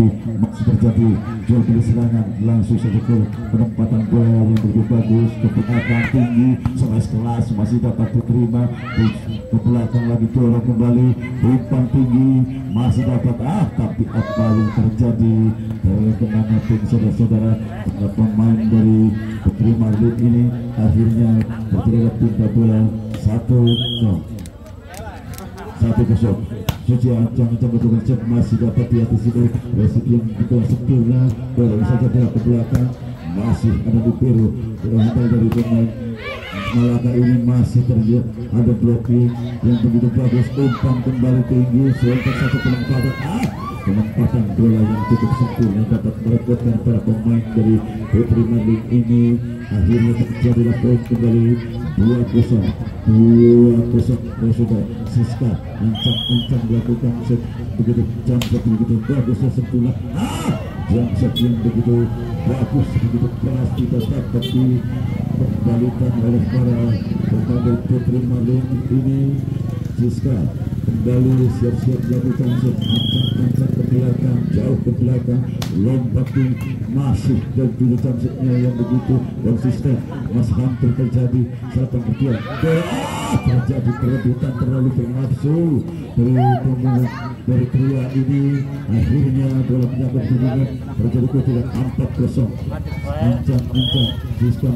tapi masih terjadi jual beli serangan. Langsung saja ke penempatan bola yang begitu bagus, kecepatan tinggi, smash kelas masih dapat diterima. Ke belakang lagi dorong kembali, umpan tinggi masih dapat, tapi apa yang terjadi? Terkena tim saudara-saudara, pemain dari Putri Marlin ini akhirnya terjadi pindah bola 1-0. Suci ancang-ancang betul-betul masih dapat di atas itu. Resip yang betul sempurna, dorong saja bola ke belakang, masih ada di Peru. Berhantar dari pemain Malaka ini masih terjadi ada blocking yang begitu bagus, umpan kembali tinggi, sontak satu penempatan bola yang cukup sempurna dapat merepotkan para pemain dari Putri Marlin ini. Akhirnya terjadilah poin kembali 2-0. Sudah Siska ancang-ancang melakukan set begitu jump begitu bagus sempurna. Jump set yang begitu bagus, begitu keras tidak dapat dikembalikan oleh para pemain Putri Marlin ini. Siska kembali siap-siap melakukan set, ancang-ancang ke belakang, jauh ke belakang, lompat masih dan dulu setnya yang begitu konsisten. Masih hampir terjadi salah pengertian, terjadi perebutan terlalu bernafsu dari pria ini. Akhirnya bola menyambut hubungan, terjadi ketinggalan 4-0. Ancang-ancang Siska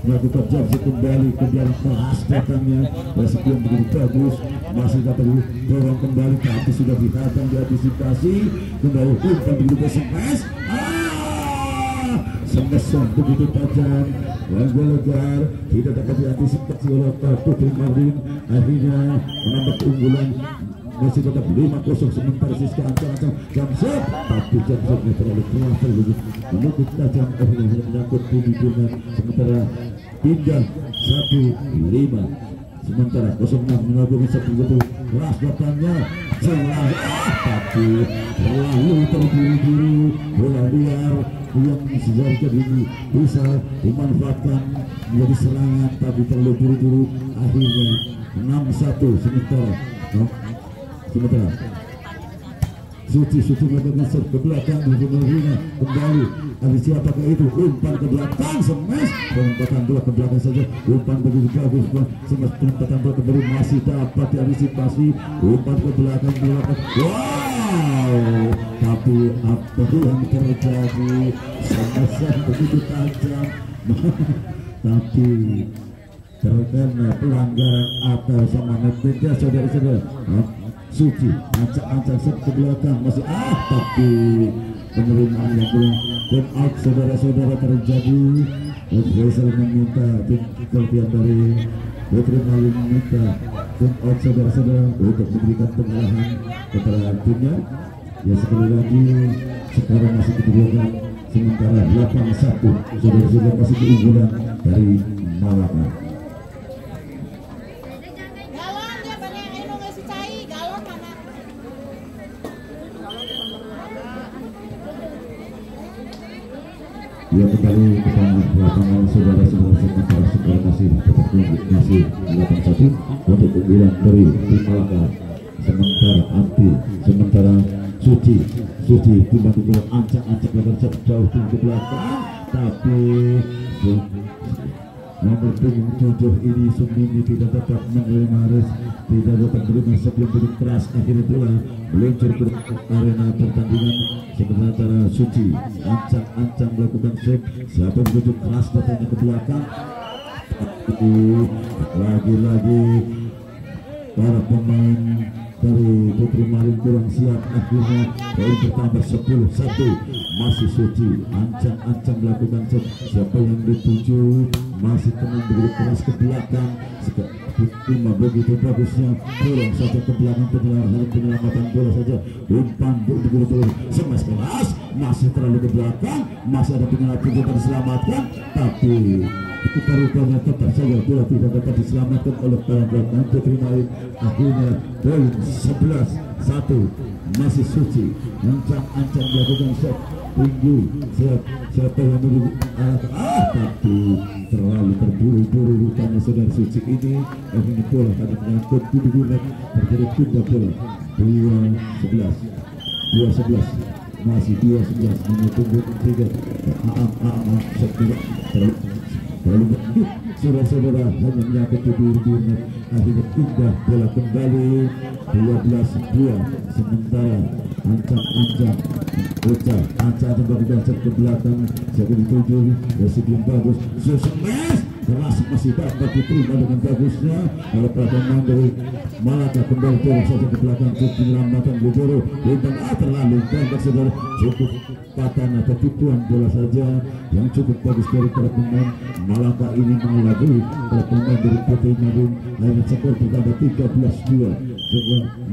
melakukan jump kembali ke dalam keras datangnya, resep yang begitu bagus, masih dapat dorong kembali, tapi sudah dihadang, diantisipasi kembali, umpan begitu smash, smash begitu tajam, legar, tidak dapat diantisipasi oleh Putri Marlin. Akhirnya menambah keunggulan, masih tetap 5-0. Sementara Siska ancang-ancang jump, tapi jump-nya terlalu keras, terlalu menukik tajam, akhirnya menyangkut pundak. Sementara pindah 1-5. Sementara 06 melakukan satu betul keras datangnya, jelas, tapi terlalu terburu-buru, bola liar yang seharusnya bisa dimanfaatkan menjadi serangan, tapi terlalu buru-buru. Akhirnya 6-1. Sementara Suci melakukan serve ke belakang, kembali. Ada siapakah itu? Umpan ke belakang, smash, penempatan bola ke belakang saja. Umpan begitu bagus, smash, penempatan bola kembali masih dapat diantisipasi. Umpan ke belakang, wow, tapi apa yang terjadi? Smash begitu tajam, tapi terkena pelanggaran atau sama netnya, saudara-saudara. Suci ancang-ancang set ke belakang masih tapi penerimaan yang belum dan out, saudara-saudara, terjadi. Faisal meminta tim kelebihan dari Putri Marlin meminta tim out, saudara-saudara, untuk memberikan pengarahan kepada timnya. Ya, sekali lagi sekarang masih kedudukan sementara 8-1, saudara-saudara, masih keunggulan dari Malaka. Ya, kembali ke lapangan, saudara-saudara, sementara skor masih tetap masih 8-1 untuk keunggulan dari tim Malaka. Sementara Suci tiba-tiba ancang-ancang lebar jauh ke belakang, tapi nomor 7 ini Sumini tidak dapat menerima tidak dapat menerima sebelum begitu keras. Akhirnya bola meluncur ke arena pertandingan. Sementara Suci ancang-ancang melakukan save, siapa begitu keras datangnya ke belakang. Lagi-lagi para pemain dari Putri Marlin kurang siap. Akhirnya poin bertambah 10-1. Masih Suci ancang-ancang melakukan set, siapa yang dituju masih tenang begitu keras ke belakang. Lima begitu bagusnya, dorong saja ke belakang, penyelamatan bola saja. Umpan begitu smash keras, masih terlalu ke belakang, masih ada penyelamat yang diselamatkan, tapi kita rupanya tetap saja bola tidak dapat diselamatkan oleh para pemain Putri Marlin. Akhirnya poin 11-1. Masih Suci ancang-ancang melakukan set tinggi, siapa yang menuju tapi terlalu terburu-buru rupanya saudara Suci ini. Akhirnya bola pada menyangkut di bulat, terjadi pindah bola 2-11. masih 2-11 menunggu 3 terlalu saudara-saudara hanya menyakiti diri-dirinya. Akhirnya indah bola kembali 12-2. Sementara ancang-ancang Ocha melakukan set ke belakang, saya dituju masih belum bagus. Sukses keras masih dapat diterima dengan bagusnya oleh para pemain dari Malaka. Kembali turun saja ke belakang untuk penyelamatan Bujoro. Terlalu pendek saudara, cukup patan atau tipuan bola saja yang cukup bagus dari para pemain Malaka ini mengelabui para pemain dari Putri Madun. Akhirnya skor bertambah 13-2.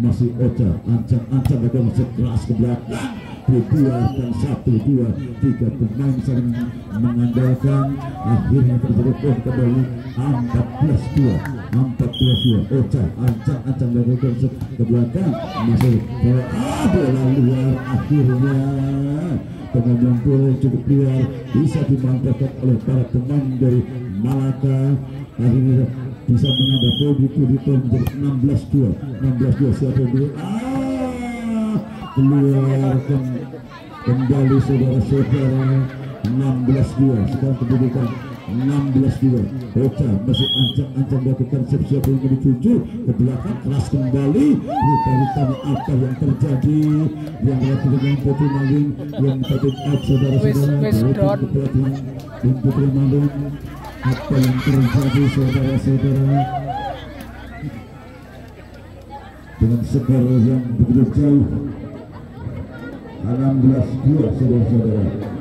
Masih Ocha ancang-ancang akan masuk keras ke belakang. 2 dan 1-2, 3 pemain saling mengandalkan. Akhirnya terjadi poin kembali 14-2. Ocha ancang-ancang melakukan ke belakang, masih bola luar. Akhirnya pengambilan bola cukup liar bisa dimanfaatkan oleh para pemain dari Malaka. Akhirnya bisa menambah poin menjadi 16-2. Siapa dulu? Keluarkan kembali saudara-saudara 16-2. Sekarang kedudukan 16-2. Ocha masih ancang-ancang melakukan siap-siap yang dituju ke belakang, keras kembali. Rupanya apa yang terjadi yang dilakukan dengan Putri Maling yang dikatakan out saudara-saudara ke belakang tim Putri Maling. Apa yang terjadi saudara-saudara dengan skor yang begitu jauh 16-2 saudara-saudara.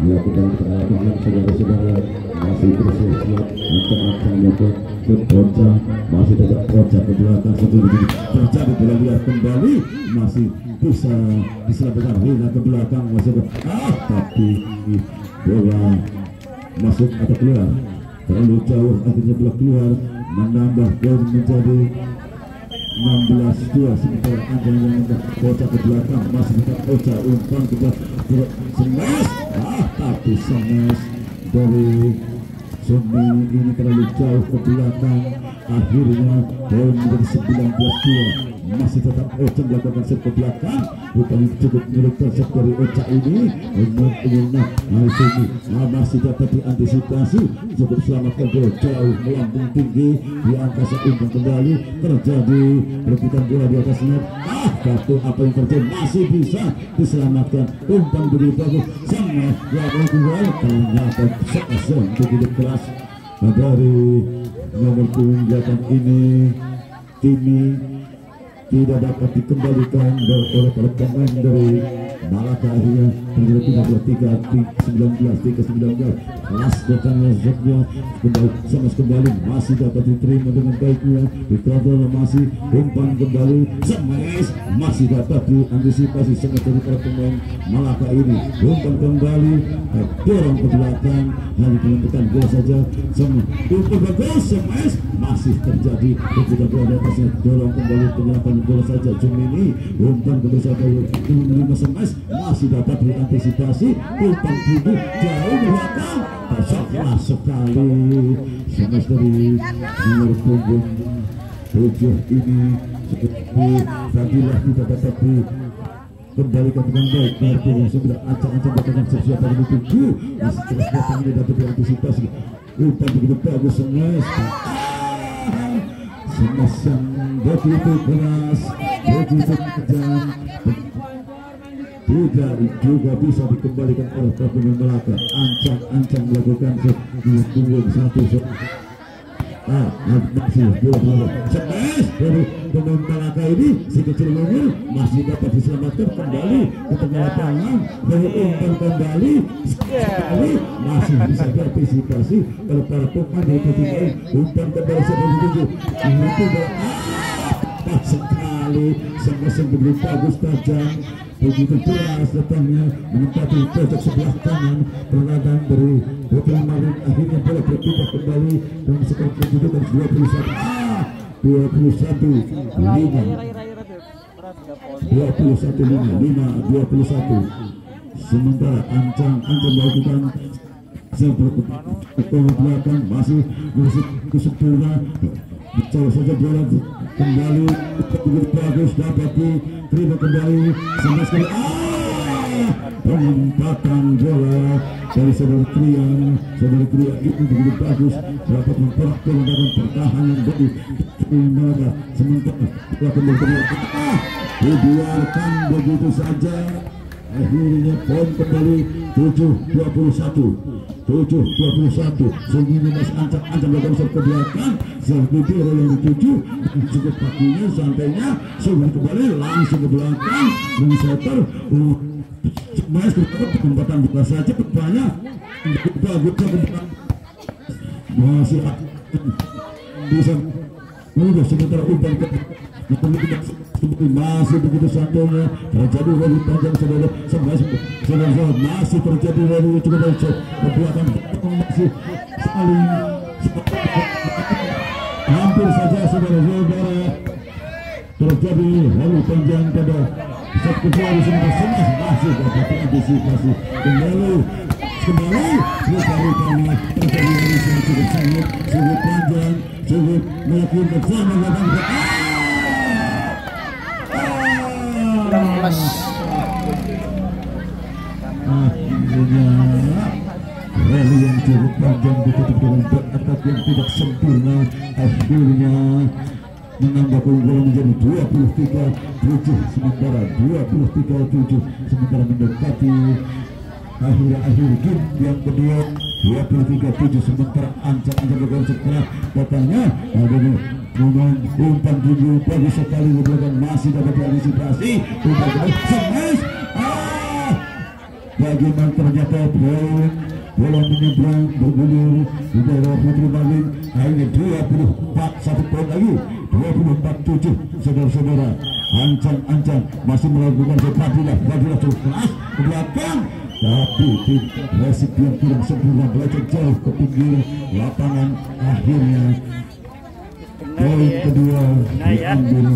Melakukan perlawanan saudara-saudara, masih bersiap-siap ancang-ancang melakukan Ocha, masih tetap Ocha ke belakang. Terjadi bola liar kembali, masih bisa diselamatkan Rina ke belakang, masih tapi bola masuk atau keluar terlalu jauh. Akhirnya bola keluar, menambah poin menjadi 16-2. Sementara Anjang yang menambah Ocha ke belakang, masih tetap Ocha umpan ke belakang. Semes tapi semes dari Sumi ini terlalu jauh ke belakang. Akhirnya poin menjadi 19-2. Masih tetap Ocha melakukan set ke belakang. Rupanya cukup menyulitkan set dari Ocha ini. Sumi masih dapat diantisipasi, cukup selamatkan bola jauh melambung tinggi di angkasa. Umpan kembali, terjadi perebutan bola di atas net. Kartu apa yang terjadi, masih bisa diselamatkan. Umpan begitu bagus sama yang kedua, ternyata season begitu keras dari nomor punggung 8 ini. Timi tidak dapat dikembalikan oleh para pemain dari Malaka. Akhirnya terjadi 3-19 kelas datangnya Zognya kembali masih dapat diterima dengan baiknya. Dikatakan masih umpan kembali semes, masih dapat diantisipasi sangat dari para pemain Malaka ini. Umpan kembali dorong ke belakang, hanya menemukan bola saja. Semua umpan bagus semes, masih terjadi ketika bola di atasnya, dorong kembali penyerapan bola saja. Jumini umpan kedua dari 5 semes, masih dapat diantisipasi. Umpan tinggi jauh belakang, tersalah sekali semes dari nomor punggung 7 ini. Seperti Fadilah tidak dapat kembalikan dengan baik. Marco yang sudah ancang-ancang datangkan siap-siap pada tujuh, masih terus datang ini dapat diantisipasi. Umpan begitu bagus semes. Semes yang begitu keras, begitu kejam, tidak juga bisa dikembalikan oleh pemain Malaka. Ancang-ancang melakukan punggung 1. Masih bola semes dari pemain Malaka ini si kecil mungil masih dapat diselamatkan kembali ke tengah lapangan. Dari umpan kembali sekali masih bisa diantisipasi oleh para pemain dari Putri. Umpan kembali seperti itu pas sekali, semes yang begitu bagus tajam, begitu jelas datangnya menempati pojok sebelah kanan. Perlahan dari Putri Marin akhirnya bola berpindah kembali dan sekarang kedudukan 21-5. sementara Ancang melakukan seperti belakang masih musik kesempurna bicara saja bola kembali begitu bagus dapat diterima kembali sama sekali penempatan bola dari saudara Krian itu begitu bagus dapat mempertahankan pertahanan dari mereka sementara bola kembali dibiarkan begitu saja. Akhirnya poin kembali 7-21 sehingga masih ancam melakukan ke belakang seperti yang dituju cukup kakinya santainya sudah kembali langsung ke belakang dan setter mas kesempatan buka saja banyak bagus ke belakang masih bisa mudah sementara umpan ke masih begitu santainya terjadi dari panjang saudara masih terjadi dari cukup jauh ke belakang masih saling hampir saja saudara terjadi dari panjang pada set kedua di sini masih dapat antisipasi kembali luka-lukanya terjadi dari sini cukup sangat cukup panjang cukup meyakinkan sama akhirnya rally yang cukup panjang ditutup dengan beratak yang tidak sempurna akhirnya menambah keunggulan menjadi 23-7 sementara 23-7 sementara mendekati akhir game yang kedua 23-7 sementara ancam bergolong setelah datangnya adanya umpan tujuh bagus sekali di belakang masih dapat diantisipasi umpan smash bagaimana ternyata bola menyeberang bergulir di daerah Putri Malin akhirnya 24 satu poin lagi 24-7 saudara-saudara ancam masih melakukan Fadilah cukup keras ke belakang tapi resip yang kurang sempurna belajar jauh ke pinggir lapangan akhirnya poin kedua diambil